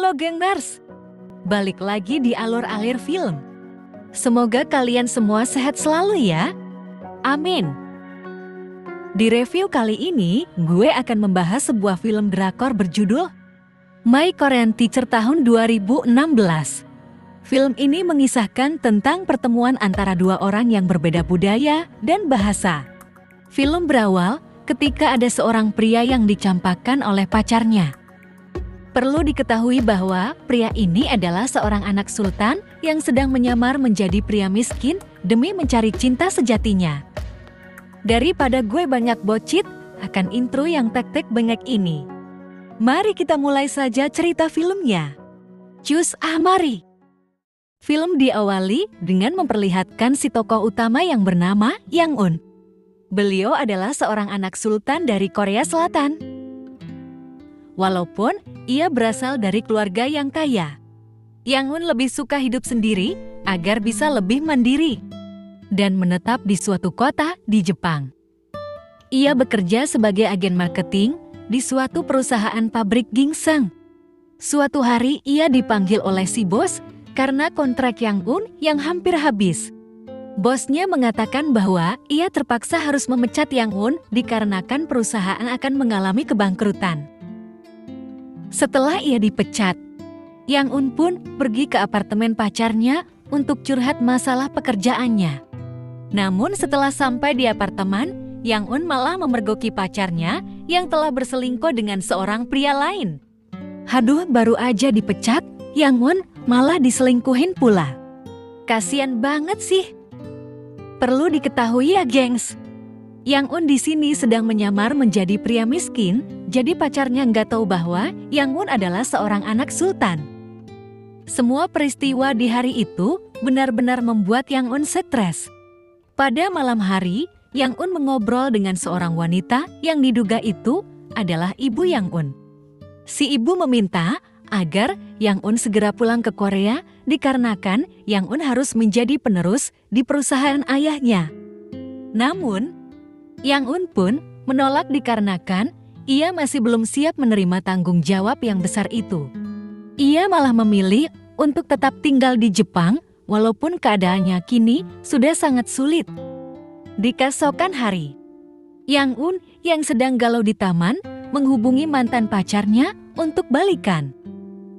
Halo gengers, balik lagi di alur-alir film. Semoga kalian semua sehat selalu ya. Amin. Di review kali ini, gue akan membahas sebuah film drakor berjudul My Korean Teacher tahun 2016. Film ini mengisahkan tentang pertemuan antara dua orang yang berbeda budaya dan bahasa. Film berawal ketika ada seorang pria yang dicampakkan oleh pacarnya. Perlu diketahui bahwa pria ini adalah seorang anak sultan yang sedang menyamar menjadi pria miskin demi mencari cinta sejatinya. Daripada gue banyak bocit akan intro yang tek-tek bengek ini, mari kita mulai saja cerita filmnya. Cus mari. Film diawali dengan memperlihatkan si tokoh utama yang bernama Yang Un. Beliau adalah seorang anak sultan dari Korea Selatan. Walaupun ia berasal dari keluarga yang kaya, Yang Un lebih suka hidup sendiri agar bisa lebih mandiri dan menetap di suatu kota di Jepang. Ia bekerja sebagai agen marketing di suatu perusahaan pabrik ginseng. Suatu hari ia dipanggil oleh si bos karena kontrak Yang Un yang hampir habis. Bosnya mengatakan bahwa ia terpaksa harus memecat Yang Un dikarenakan perusahaan akan mengalami kebangkrutan. Setelah ia dipecat, Yang Un pun pergi ke apartemen pacarnya untuk curhat masalah pekerjaannya. Namun setelah sampai di apartemen, Yang Un malah memergoki pacarnya yang telah berselingkuh dengan seorang pria lain. Haduh, baru aja dipecat, Yang Un malah diselingkuhin pula. Kasian banget sih. Perlu diketahui ya gengs, Yang Un di sini sedang menyamar menjadi pria miskin, jadi pacarnya nggak tahu bahwa Yang Un adalah seorang anak sultan. Semua peristiwa di hari itu benar-benar membuat Yang Un stres. Pada malam hari, Yang Un mengobrol dengan seorang wanita yang diduga itu adalah ibu Yang Un. Si ibu meminta agar Yang Un segera pulang ke Korea dikarenakan Yang Un harus menjadi penerus di perusahaan ayahnya. Namun, Yang Un pun menolak dikarenakan ia masih belum siap menerima tanggung jawab yang besar itu. Ia malah memilih untuk tetap tinggal di Jepang walaupun keadaannya kini sudah sangat sulit. Di keesokan hari, Yang Un yang sedang galau di taman menghubungi mantan pacarnya untuk balikan.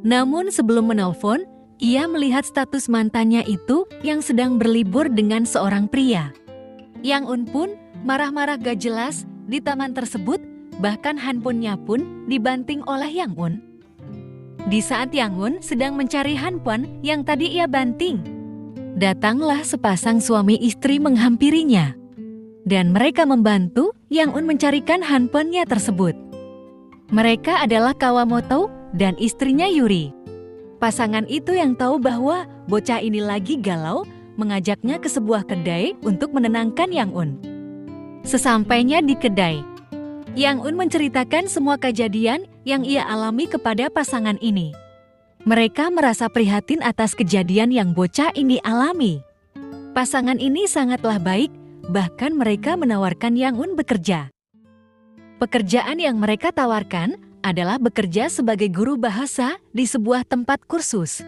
Namun sebelum menelpon, ia melihat status mantannya itu yang sedang berlibur dengan seorang pria. Yang Un pun marah-marah gak jelas di taman tersebut, bahkan handphonenya pun dibanting oleh Yang Un. Di saat Yang Un sedang mencari handphone yang tadi ia banting, datanglah sepasang suami istri menghampirinya. Dan mereka membantu Yang Un mencarikan handphonenya tersebut. Mereka adalah Kawamoto dan istrinya Yuri. Pasangan itu yang tahu bahwa bocah ini lagi galau, mengajaknya ke sebuah kedai untuk menenangkan Yang Un. Sesampainya di kedai, Yang Un menceritakan semua kejadian yang ia alami kepada pasangan ini. Mereka merasa prihatin atas kejadian yang bocah ini alami. Pasangan ini sangatlah baik, bahkan mereka menawarkan Yang Un bekerja. Pekerjaan yang mereka tawarkan adalah bekerja sebagai guru bahasa di sebuah tempat kursus.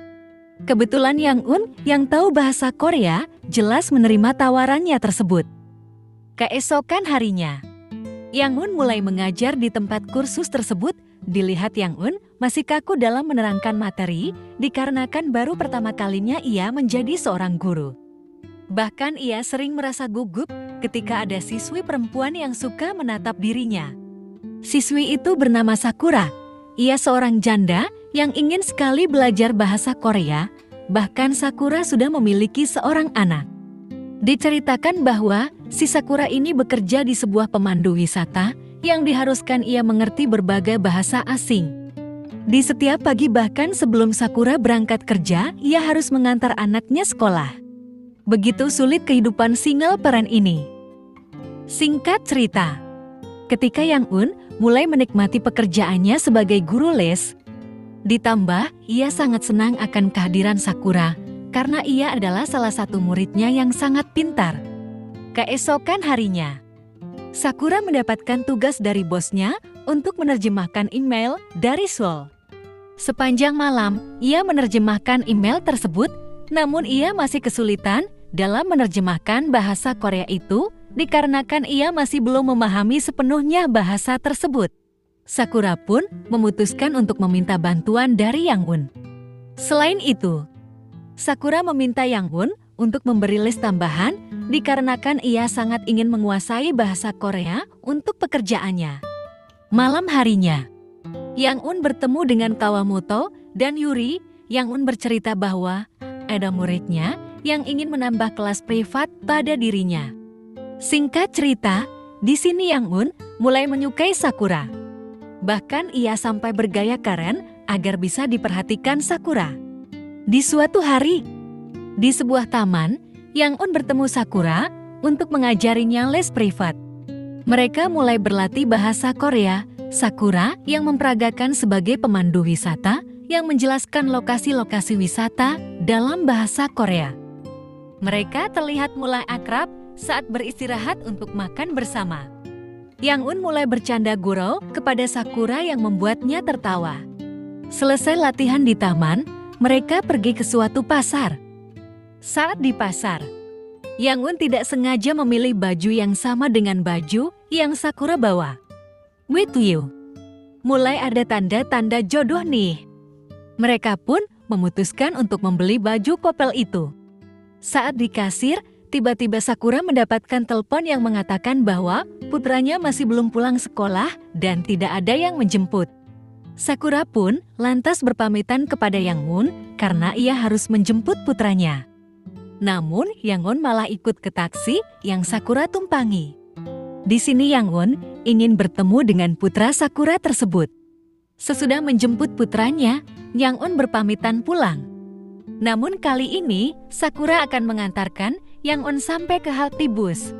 Kebetulan Yang Un yang tahu bahasa Korea jelas menerima tawarannya tersebut. Keesokan harinya, Yang Un mulai mengajar di tempat kursus tersebut. Dilihat Yang Un masih kaku dalam menerangkan materi dikarenakan baru pertama kalinya ia menjadi seorang guru. Bahkan ia sering merasa gugup ketika ada siswi perempuan yang suka menatap dirinya. Siswi itu bernama Sakura. Ia seorang janda yang ingin sekali belajar bahasa Korea. Bahkan Sakura sudah memiliki seorang anak. Diceritakan bahwa si Sakura ini bekerja di sebuah pemandu wisata yang diharuskan ia mengerti berbagai bahasa asing. Di setiap pagi bahkan sebelum Sakura berangkat kerja, ia harus mengantar anaknya sekolah. Begitu sulit kehidupan single parent ini. Singkat cerita, ketika Yang Un mulai menikmati pekerjaannya sebagai guru les, ditambah ia sangat senang akan kehadiran Sakura karena ia adalah salah satu muridnya yang sangat pintar. Keesokan harinya, Sakura mendapatkan tugas dari bosnya untuk menerjemahkan email dari Seoul. Sepanjang malam, ia menerjemahkan email tersebut, namun ia masih kesulitan dalam menerjemahkan bahasa Korea itu dikarenakan ia masih belum memahami sepenuhnya bahasa tersebut. Sakura pun memutuskan untuk meminta bantuan dari Yang Un. Selain itu, Sakura meminta Yang Un untuk memberi les tambahan dikarenakan ia sangat ingin menguasai bahasa Korea untuk pekerjaannya. Malam harinya, Yang Un bertemu dengan Kawamoto dan Yuri. Yang Un bercerita bahwa ada muridnya yang ingin menambah kelas privat pada dirinya. Singkat cerita, di sini Yang Un mulai menyukai Sakura. Bahkan ia sampai bergaya keren agar bisa diperhatikan Sakura. Di suatu hari, di sebuah taman, Yang Un bertemu Sakura untuk mengajarinya les privat. Mereka mulai berlatih bahasa Korea. Sakura yang memperagakan sebagai pemandu wisata yang menjelaskan lokasi-lokasi wisata dalam bahasa Korea. Mereka terlihat mulai akrab saat beristirahat untuk makan bersama. Yang Un mulai bercanda gurau kepada Sakura yang membuatnya tertawa. Selesai latihan di taman, mereka pergi ke suatu pasar. Saat di pasar, Yang Un tidak sengaja memilih baju yang sama dengan baju yang Sakura bawa. With you. Mulai ada tanda-tanda jodoh nih. Mereka pun memutuskan untuk membeli baju couple itu. Saat di kasir, tiba-tiba Sakura mendapatkan telepon yang mengatakan bahwa putranya masih belum pulang sekolah dan tidak ada yang menjemput. Sakura pun lantas berpamitan kepada Yang Un karena ia harus menjemput putranya. Namun Yang Un malah ikut ke taksi yang Sakura tumpangi. Di sini Yang Un ingin bertemu dengan putra Sakura tersebut. Sesudah menjemput putranya, Yang Un berpamitan pulang. Namun kali ini Sakura akan mengantarkan Yang Un sampai ke halte bus.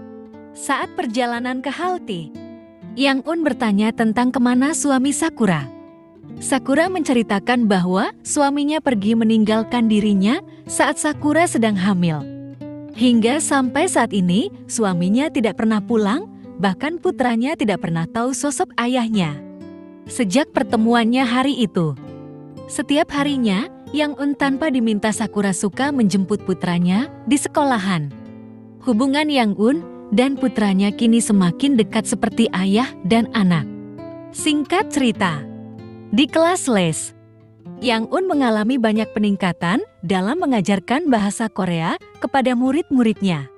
Saat perjalanan ke halte, Yang Un bertanya tentang kemana suami Sakura. Sakura menceritakan bahwa suaminya pergi meninggalkan dirinya saat Sakura sedang hamil. Hingga sampai saat ini suaminya tidak pernah pulang, bahkan putranya tidak pernah tahu sosok ayahnya. Sejak pertemuannya hari itu, setiap harinya Yang Un tanpa diminta Sakura suka menjemput putranya di sekolahan. Hubungan Yang Un dan putranya kini semakin dekat seperti ayah dan anak. Singkat cerita, di kelas les, Yang Un mengalami banyak peningkatan dalam mengajarkan bahasa Korea kepada murid-muridnya.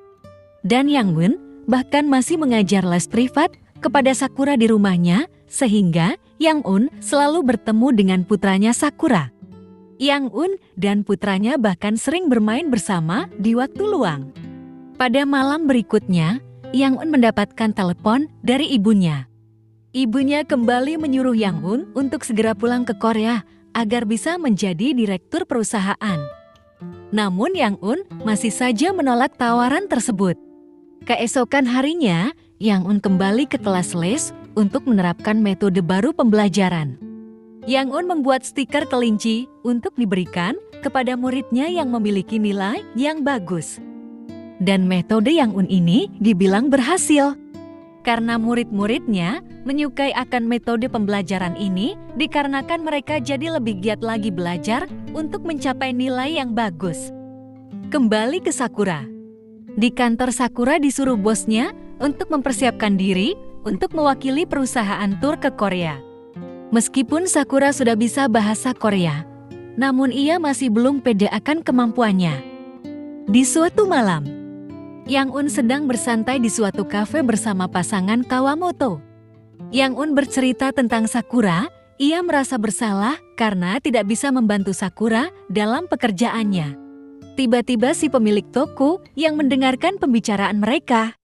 Dan Yang Un bahkan masih mengajar les privat kepada Sakura di rumahnya, sehingga Yang Un selalu bertemu dengan putranya Sakura. Yang Un dan putranya bahkan sering bermain bersama di waktu luang. Pada malam berikutnya, Yang Un mendapatkan telepon dari ibunya. Ibunya kembali menyuruh Yang Un untuk segera pulang ke Korea agar bisa menjadi direktur perusahaan. Namun Yang Un masih saja menolak tawaran tersebut. Keesokan harinya, Yang Un kembali ke kelas les untuk menerapkan metode baru pembelajaran. Yang Un membuat stiker kelinci untuk diberikan kepada muridnya yang memiliki nilai yang bagus. Dan metode Yang Un ini dibilang berhasil. Karena murid-muridnya menyukai akan metode pembelajaran ini dikarenakan mereka jadi lebih giat lagi belajar untuk mencapai nilai yang bagus. Kembali ke Sakura. Di kantor Sakura disuruh bosnya untuk mempersiapkan diri untuk mewakili perusahaan tur ke Korea. Meskipun Sakura sudah bisa bahasa Korea, namun ia masih belum pede akan kemampuannya. Di suatu malam, Yang Un sedang bersantai di suatu kafe bersama pasangan Kawamoto. Yang Un bercerita tentang Sakura, ia merasa bersalah karena tidak bisa membantu Sakura dalam pekerjaannya. Tiba-tiba si pemilik toko yang mendengarkan pembicaraan mereka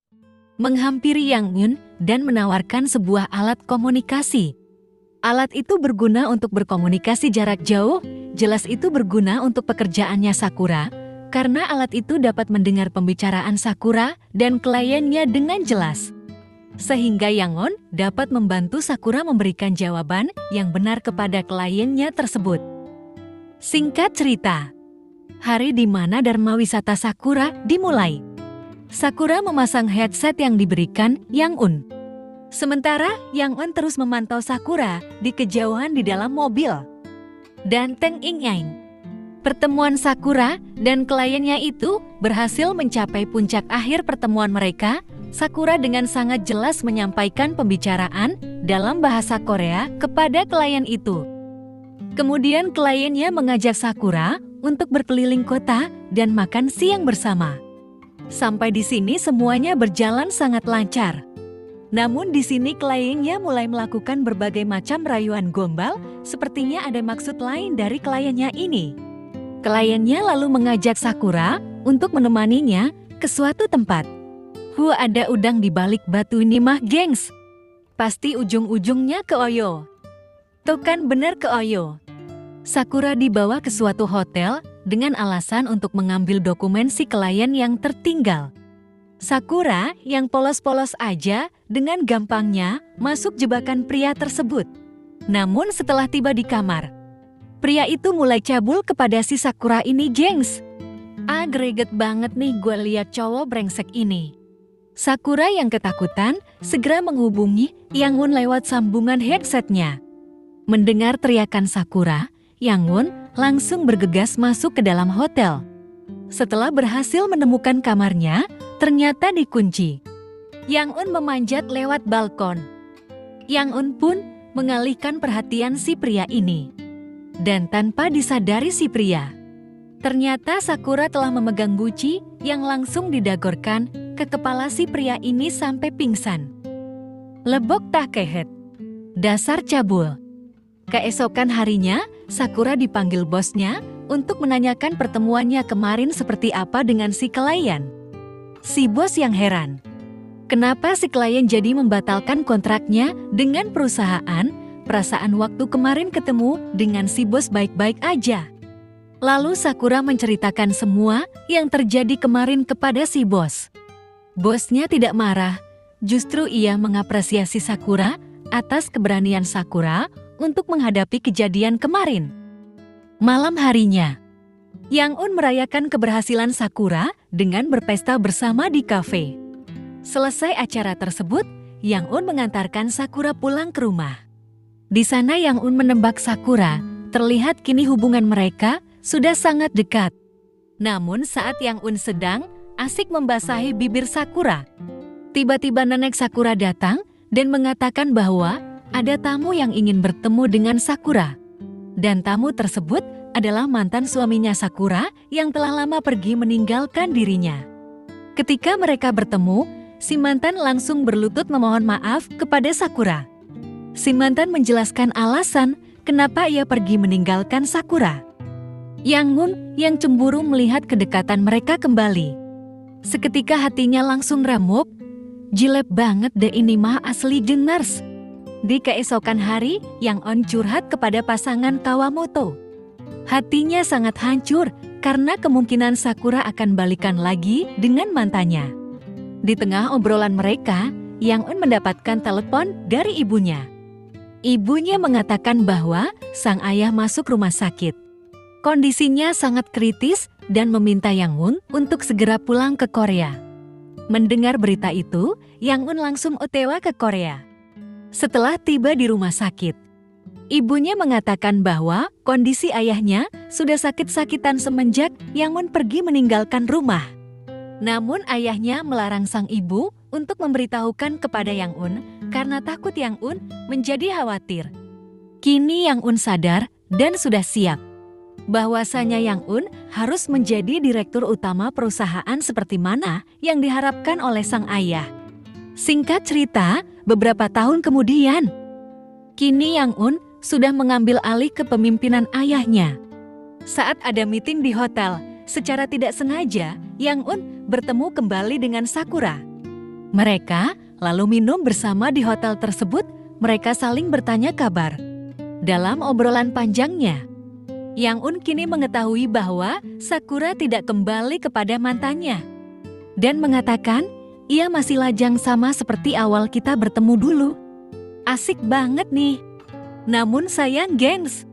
menghampiri Yang Un dan menawarkan sebuah alat komunikasi. Alat itu berguna untuk berkomunikasi jarak jauh, jelas itu berguna untuk pekerjaannya Sakura, karena alat itu dapat mendengar pembicaraan Sakura dan kliennya dengan jelas. Sehingga Yang Un dapat membantu Sakura memberikan jawaban yang benar kepada kliennya tersebut. Singkat cerita, hari di mana Dharma Wisata Sakura dimulai. Sakura memasang headset yang diberikan Yang Un. Sementara Yang Un terus memantau Sakura di kejauhan di dalam mobil. dan Teng Ing-yang. Pertemuan Sakura dan kliennya itu berhasil mencapai puncak akhir pertemuan mereka. Sakura dengan sangat jelas menyampaikan pembicaraan dalam bahasa Korea kepada klien itu. Kemudian kliennya mengajak Sakura untuk berkeliling kota dan makan siang bersama. Sampai di sini semuanya berjalan sangat lancar. Namun di sini kliennya mulai melakukan berbagai macam rayuan gombal, sepertinya ada maksud lain dari kliennya ini. Kliennya lalu mengajak Sakura untuk menemaninya ke suatu tempat. Ada udang di balik batu ini mah, gengs. Pasti ujung-ujungnya ke Oyo. Tuh kan bener ke Oyo. Sakura dibawa ke suatu hotel dengan alasan untuk mengambil dokumen si klien yang tertinggal. Sakura yang polos-polos aja dengan gampangnya masuk jebakan pria tersebut. Namun setelah tiba di kamar, pria itu mulai cabul kepada si Sakura ini, gengs. Greget banget nih gue liat cowok brengsek ini. Sakura yang ketakutan segera menghubungi Yang-un lewat sambungan headsetnya. Mendengar teriakan Sakura, Yang-un langsung bergegas masuk ke dalam hotel. Setelah berhasil menemukan kamarnya, ternyata dikunci. Yang-un memanjat lewat balkon. Yang-un pun mengalihkan perhatian si pria ini. Dan tanpa disadari si pria, ternyata Sakura telah memegang guci yang langsung didagorkan ke kepala si pria ini sampai pingsan. Lebok tak kehet. Dasar cabul. Keesokan harinya, Sakura dipanggil bosnya untuk menanyakan pertemuannya kemarin seperti apa dengan si klien. Si bos yang heran. Kenapa si klien jadi membatalkan kontraknya dengan perusahaan? Perasaan waktu kemarin ketemu dengan si bos baik-baik aja. Lalu Sakura menceritakan semua yang terjadi kemarin kepada si bos. Bosnya tidak marah, justru ia mengapresiasi Sakura atas keberanian Sakura untuk menghadapi kejadian kemarin. Malam harinya, Yang-un merayakan keberhasilan Sakura dengan berpesta bersama di kafe. Selesai acara tersebut, Yang-un mengantarkan Sakura pulang ke rumah. Di sana Yang-un menembak Sakura, terlihat kini hubungan mereka sudah sangat dekat. Namun saat Yang-un sedang asik membasahi bibir Sakura, tiba-tiba nenek Sakura datang dan mengatakan bahwa ada tamu yang ingin bertemu dengan Sakura. Dan tamu tersebut adalah mantan suaminya Sakura yang telah lama pergi meninggalkan dirinya. Ketika mereka bertemu, si mantan langsung berlutut memohon maaf kepada Sakura. Si mantan menjelaskan alasan kenapa ia pergi meninggalkan Sakura. Yang-un yang cemburu melihat kedekatan mereka kembali. Seketika hatinya langsung remuk. Jilep banget deh ini mah asli jengers. Di keesokan hari, Yang-un curhat kepada pasangan Kawamoto. Hatinya sangat hancur karena kemungkinan Sakura akan balikan lagi dengan mantannya. Di tengah obrolan mereka, Yang-un mendapatkan telepon dari ibunya. Ibunya mengatakan bahwa sang ayah masuk rumah sakit. Kondisinya sangat kritis dan meminta Yang-un untuk segera pulang ke Korea. Mendengar berita itu, Yang-un langsung OTW ke Korea. Setelah tiba di rumah sakit, ibunya mengatakan bahwa kondisi ayahnya sudah sakit-sakitan semenjak Yang-un pergi meninggalkan rumah. Namun ayahnya melarang sang ibu untuk memberitahukan kepada Yang-un karena takut Yang-un menjadi khawatir. Kini Yang-un sadar dan sudah siap bahwasanya Yang-un harus menjadi direktur utama perusahaan seperti mana yang diharapkan oleh sang ayah. Singkat cerita, beberapa tahun kemudian, kini Yang-un sudah mengambil alih kepemimpinan ayahnya. Saat ada meeting di hotel, secara tidak sengaja Yang-un bertemu kembali dengan Sakura. Mereka lalu minum bersama di hotel tersebut. Mereka saling bertanya kabar. Dalam obrolan panjangnya, Yang-un kini mengetahui bahwa Sakura tidak kembali kepada mantannya dan mengatakan ia masih lajang sama seperti awal kita bertemu dulu. Asik banget nih. Namun sayang gengs,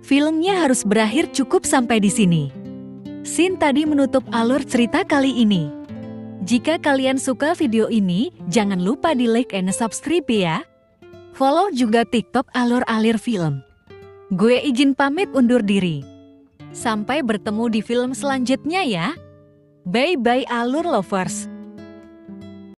filmnya harus berakhir cukup sampai di sini. Scene tadi menutup alur cerita kali ini. Jika kalian suka video ini, jangan lupa di like and subscribe ya. Follow juga TikTok Alur Alir Film. Gue izin pamit undur diri. Sampai bertemu di film selanjutnya ya. Bye-bye Alur Lovers.